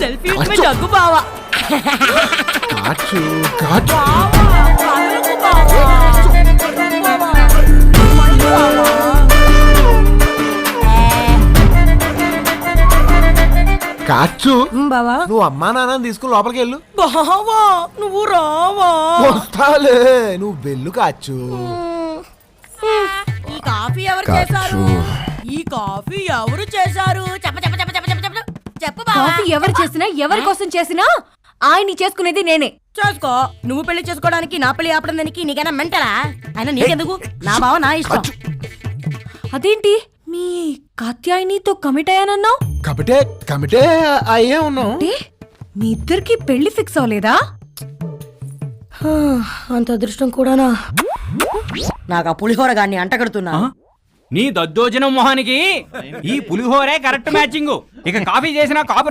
Selfie में जग्गू बावा కాచు కాచు కాచు బావా నువ్వు అమ్మా నాన్న తీసుకుని లోపలికి వెళ్ళు. బావా నువ్వు రావా వస్తాలే, నువ్వు వెళ్ళు కాచు. ఈ కాఫీ ఎవరు చేశారు? ఈ కాఫీ ఎవరు చేశారు? చెప్ప చెప్ప చెప్ప చెప్ప చెప్ప చెప్ప చెప్పు బావా. కాఫీ ఎవరు చేసినా ఎవరి కోసం చేసినా ఆయన్ని చేసుకునేది నేనే. చేసుకో. నువ్వు పెళ్లి చేసుకోవడానికి నా పెళ్లి ఆపడం దానికి నీకైనా మెంటలా? అయినా నీకెందుకు? నా బావ నా ఇష్టం. అదేంటి మీ కాత్యాయనితో కమిట్ అయ్యానన్నావు? కమిటే అయ్యే ఉన్నావు. అంటే మీ ఇద్దరికి పెళ్లి ఫిక్స్ అవ్వలేదా? అంత అదృష్టం కూడానా? నాకు ఆ పులిహోర గాన్ని అంటగడుతున్నా. నీ దద్దోజనం మొహానికి ఈ పులిహోరే కరెక్ట్ మ్యాచింగ్. ఇక కాఫీ చేసిన కాపురం